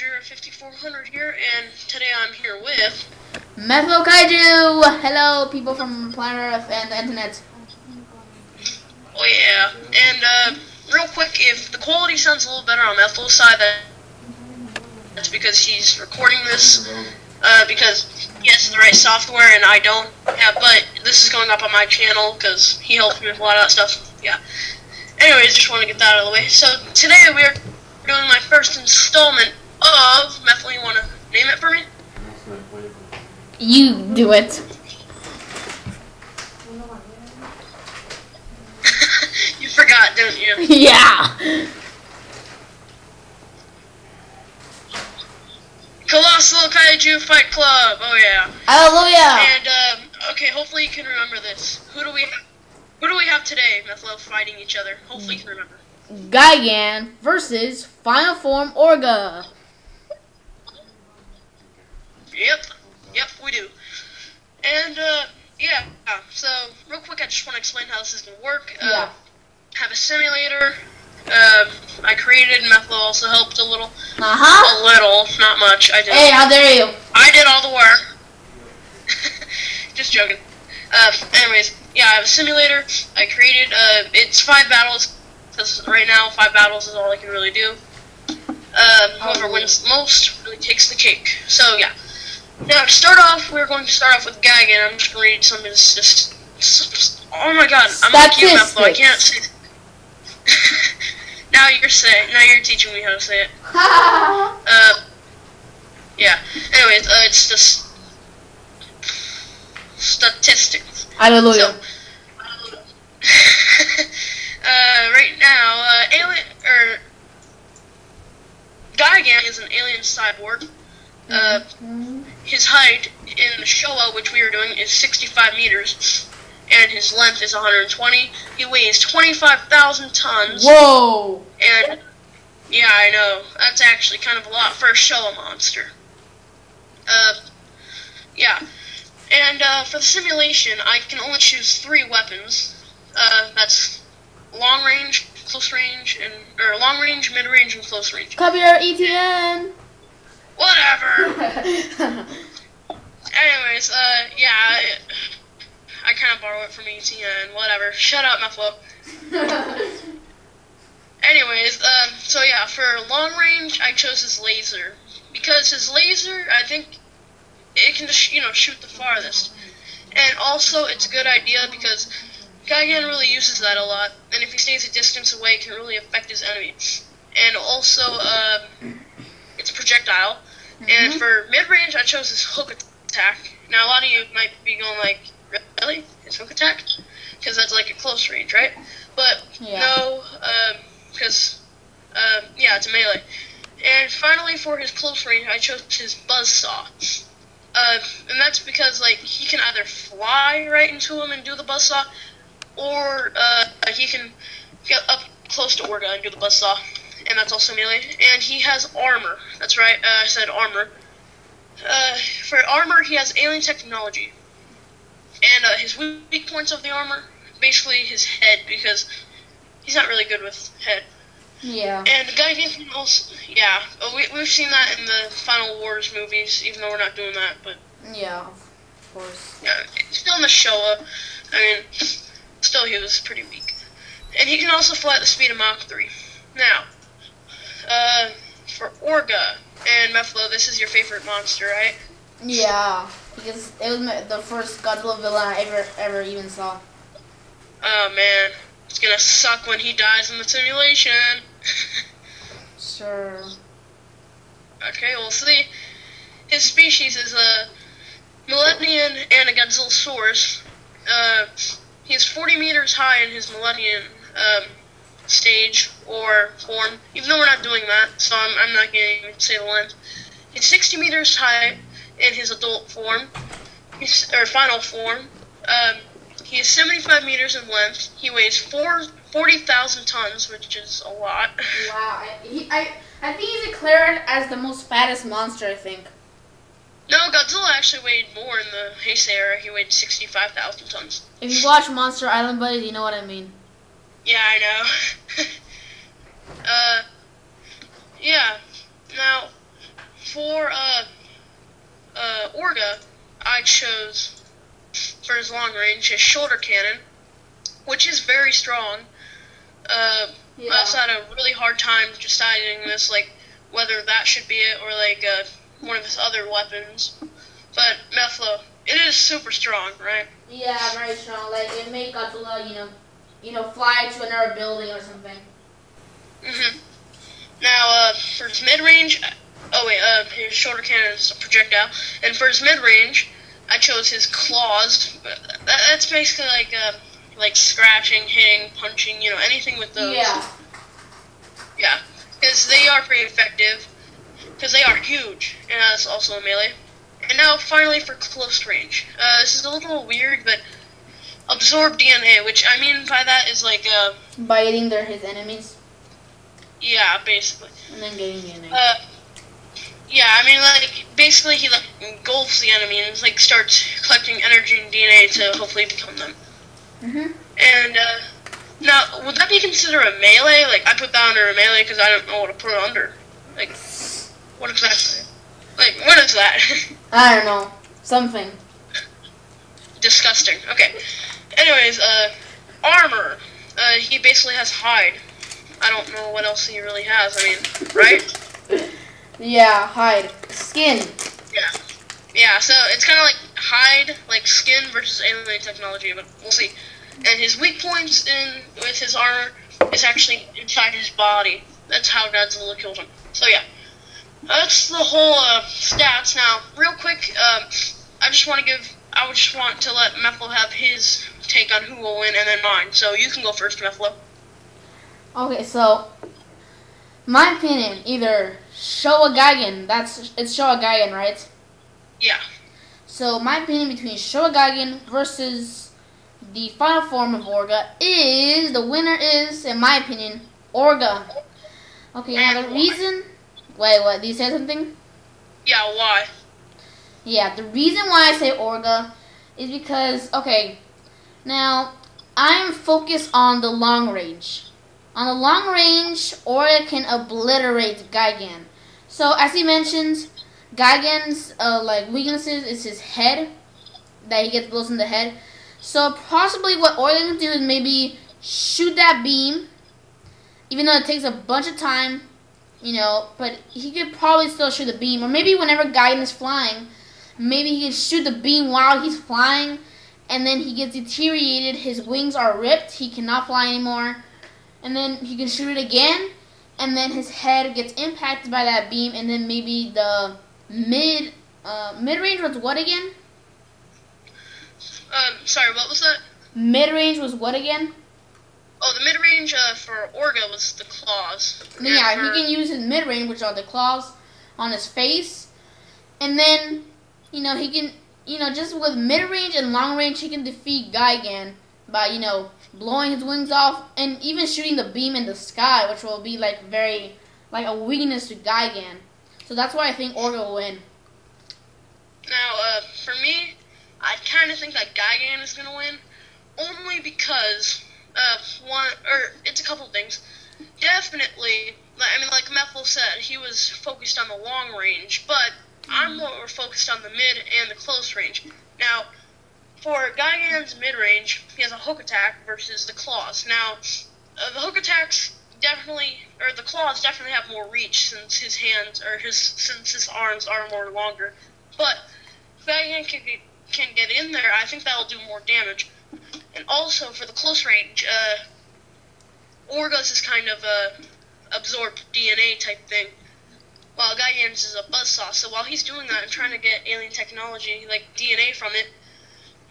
Ranger 5400 here, and today I'm here with... Methyl Kaiju! Hello, people from planet Earth and the internet. Oh yeah, and real quick, if the quality sounds a little better on Methyl side, that's because he's recording this, because he has the right software and I don't have, but this is going up on my channel because he helped me with a lot of that stuff, yeah. Anyways, just want to get that out of the way. So today we're doing my first installment of Methyl. You want to name it for me? You do it. You forgot, don't you? Yeah. Colossal Kaiju Fight Club. Oh yeah. Hallelujah. And okay, hopefully you can remember this. Who do we have today, Methyl, fighting each other? Hopefully you can remember. Gigan versus Final Form Orga. Yep, we do. And, yeah, so, real quick, I just want to explain how this is going to work. Yeah. Have a simulator. I created, Methyl also helped a little. Uh-huh. A little, not much. I did. Hey, how dare you? I did all the work. Just joking. Anyways, yeah, I have a simulator. I created, it's 5 battles, because right now 5 battles is all I can really do. Whoever wins the most really takes the cake. So, yeah. Now, to start off, we're going to start off with Gigan. I'm just going to read some of this, oh my god, I'm like you, Methyl, I can't say now you're teaching me how to say it. Yeah. Anyways, it's just statistics. Hallelujah. So, right now, Gigan is an alien cyborg. His height in the Showa, which we are doing, is 65 meters, and his length is 120. He weighs 25,000 tons. Whoa! And, yeah, I know, that's actually kind of a lot for a Showa monster. Yeah. And, for the simulation, I can only choose 3 weapons. That's long range, close range, or long range, mid range, and close range. Copyright ETN! Whatever! Anyways, yeah, I kind of borrow it from ETN, whatever. Shut up, Methyl. Anyways, so yeah, for long range, I chose his laser. Because his laser, I think, it can just, shoot the farthest. And also, it's a good idea because Gigan really uses that a lot, and if he stays a distance away, it can really affect his enemy. And also, it's projectile. And for mid-range, I chose his hook attack. Now, a lot of you might be going like, really? His hook attack? Because that's like a close range, right? But, no, because, yeah, it's a melee. And finally, for his close range, I chose his buzzsaw. And that's because, like, he can either fly right into him and do the buzzsaw, or he can get up close to Orga and do the buzzsaw. And that's also melee. And he has armor. That's right, I said armor. For armor, he has alien technology. And his weak points of the armor, basically his head, because he's not really good with head. Yeah. And Gigan can also, yeah, we've seen that in the Final Wars movies, even though we're not doing that, but... Yeah, of course. Yeah, still in the Showa. I mean, still he was pretty weak. And he can also fly at the speed of Mach 3. Now, for Orga and Methyl, this is your favorite monster, right? Yeah, because it was the first Godzilla villain I ever even saw. Oh man, it's gonna suck when he dies in the simulation. Sure. Okay, we'll see. His species is a Millennium and a Godzillasaurus. He's 40 meters high in his Millennium stage or form, even though we're not doing that, so I'm not going to even say the length. He's 60 meters high in his adult form, or final form. He is 75 meters in length. He weighs 40,000 tons, which is a lot. Wow, I think he's declared as the most fattest monster, I think. No, Godzilla actually weighed more in the Heisei era. He weighed 65,000 tons. If you watch Monster Island, buddy, you know what I mean. Yeah, I know. Yeah. Now, for Orga, I chose for his long range his shoulder cannon, which is very strong. I also had a really hard time deciding this, like whether that should be it or like one of his other weapons. But Meflo, it is super strong, right? Yeah, very strong. Like it made Godzilla, fly to another building or something. Mhm. Now, for his mid-range, his shoulder cannon is a projectile, and for his mid-range, I chose his claws. That's basically like scratching, hitting, punching, anything with those. Yeah, because they are pretty effective, because they are huge, and that's also a melee. And now, finally, for close range. This is a little weird, but absorb DNA, which I mean by that is like by eating his enemies. Yeah, basically. And then getting DNA. Yeah, I mean, like, basically he, like, engulfs the enemy and, like, starts collecting energy and DNA to hopefully become them. Mm-hmm. And, now, would that be considered a melee? Like, I put that under a melee because I don't know what to put it under. Like, what exactly? Like, what is that? I don't know. Something. Disgusting. Okay. Anyways, armor. He basically has hide. I don't know what else he really has. I mean, right? Yeah, hide. Skin. Yeah. Yeah, so it's kind of like hide, like skin versus alien technology, but we'll see. And his weak points with his armor is actually inside his body. That's how Godzilla killed him. So yeah, that's the whole stats. Now, real quick, I would just want to let Meflo have his take on who will win, and then mine. So you can go first, Meflo. Okay, so my opinion, either Showa Gigan, it's Showa Gigan, right? Yeah. So my opinion between Showa Gigan versus the final form of Orga is, the winner is, in my opinion, Orga. Okay, now the reason, wait, what, did you say something? Yeah, why? Yeah, the reason why I say Orga is because, okay, now I'm focused on the long range. On the long range, Orga can obliterate Gigan. So, as he mentions, Gigan's weaknesses is his head, that he gets blows in the head. So, possibly what Orga can do is maybe shoot that beam, even though it takes a bunch of time, but he could probably still shoot the beam. Or maybe whenever Gigan is flying, maybe he can shoot the beam while he's flying, and then he gets deteriorated, his wings are ripped, he cannot fly anymore. And then he can shoot it again, and then his head gets impacted by that beam, and then maybe the mid-range was what again? Sorry, what was that? Mid-range was what again? Oh, the mid-range for Orga was the claws. Yeah, he can use his mid-range, which are the claws, on his face, and then, he can, just with mid-range and long-range, he can defeat Gigan by, blowing his wings off, and even shooting the beam in the sky, which will be very a weakness to Gigan. So that's why I think Orga will win. Now, for me, I kind of think that Gigan is gonna win, only because it's a couple things. Definitely, like Meflo said, he was focused on the long range, but I'm more focused on the mid and the close range. Now, for Gigan's mid-range, he has a hook attack versus the claws. Now, the hook attacks the claws definitely have more reach since his arms are more longer. But if Gigan can get in there, I think that'll do more damage. And also for the close range, Orga's is kind of absorb DNA type thing, while Gigan's is a buzzsaw. So while he's doing that and trying to get alien technology, like DNA from it,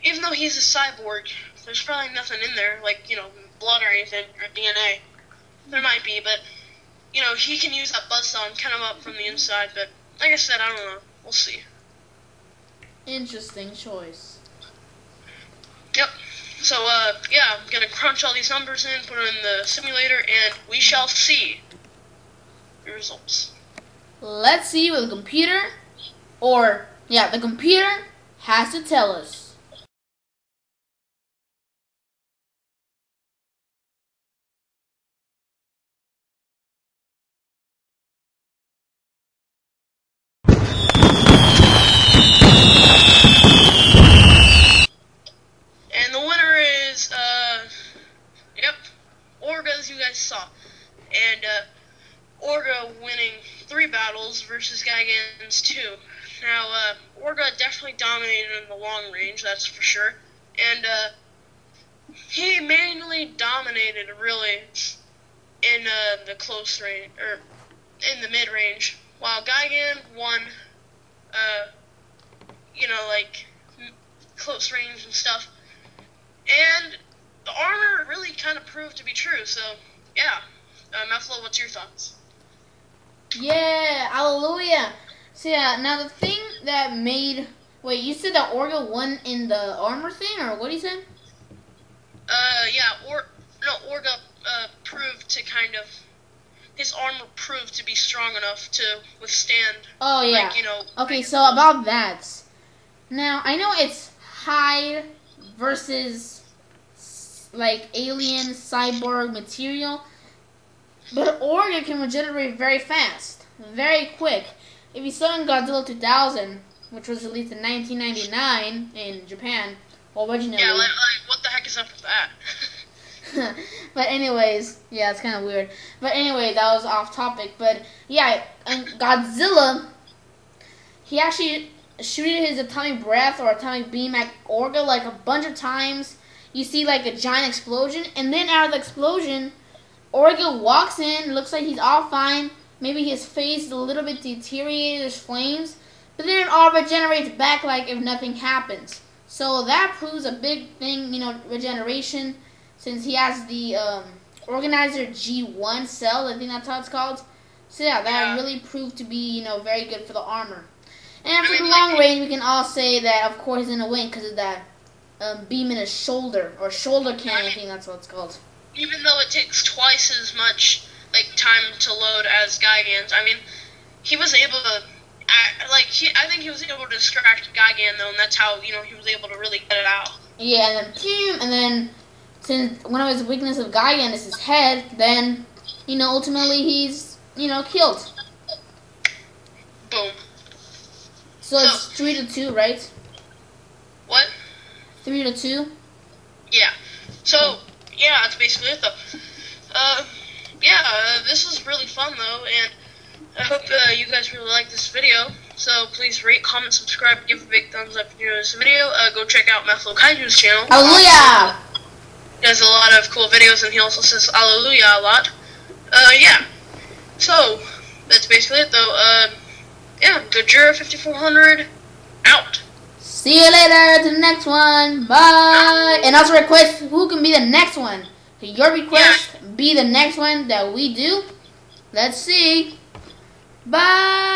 even though he's a cyborg, there's probably nothing in there, like, blood or anything, or DNA. There might be, but, he can use that buzzsaw and cut him up from the inside, but, like I said, I don't know. We'll see. Interesting choice. Yep. So, I'm gonna crunch all these numbers in, put them in the simulator, and we shall see the results. Let's see what the computer, the computer has to tell us. versus Gigans too. Now, Orga definitely dominated in the long range, that's for sure. And he mainly dominated, really, in the close range, or in the mid range, while Gigan won, like, close range and stuff. And the armor really kind of proved to be true, so, yeah. Meflo, what's your thoughts? Yeah, hallelujah. So yeah, now the thing that made... Wait, you said that Orga won in the armor thing, or what did you say? Orga proved to kind of... His armor proved to be strong enough to withstand... Oh, yeah. Okay, so about that. Now, I know it's high versus, like, alien, cyborg material, but Orga can regenerate very fast, very quick. If you saw in Godzilla 2000, which was released in 1999 in Japan, originally. Yeah, like what the heck is up with that? But anyways, yeah, it's kind of weird. But anyway, that was off topic. But yeah, Godzilla, he actually shooted his atomic breath or atomic beam at Orga like a bunch of times. You see like a giant explosion, and then out of the explosion, Orga walks in, looks like he's all fine. Maybe his face is a little bit deteriorated, there's flames. But then it all regenerates back like if nothing happens. So that proves a big thing, regeneration. Since he has the Organizer G1 cell, I think that's how it's called. So yeah, that really proved to be, very good for the armor. And for the long range, we can all say that, of course, he's going to win because of that beam in his shoulder, or shoulder cannon, I think that's what it's called. Even though it takes twice as much time to load as Gigans, I mean, he was able to, I think he was able to distract Gigan though, and that's how he was able to really get it out. Yeah, and then since one of his weaknesses of Gigan is his head, then ultimately he's killed. Boom. So it's 3-2, right? What? 3-2. Yeah. So yeah, that's basically it though. This was really fun though, and I hope you guys really like this video. So please rate, comment, subscribe, give a big thumbs up if you enjoyed this video. Go check out Meflo Kaiju's channel. Hallelujah! He has a lot of cool videos, and he also says hallelujah a lot. So that's basically it though. Gojira 5400 out. See you later to the next one. Bye. And also request who can be the next one. So your request be the next one that we do. Let's see. Bye.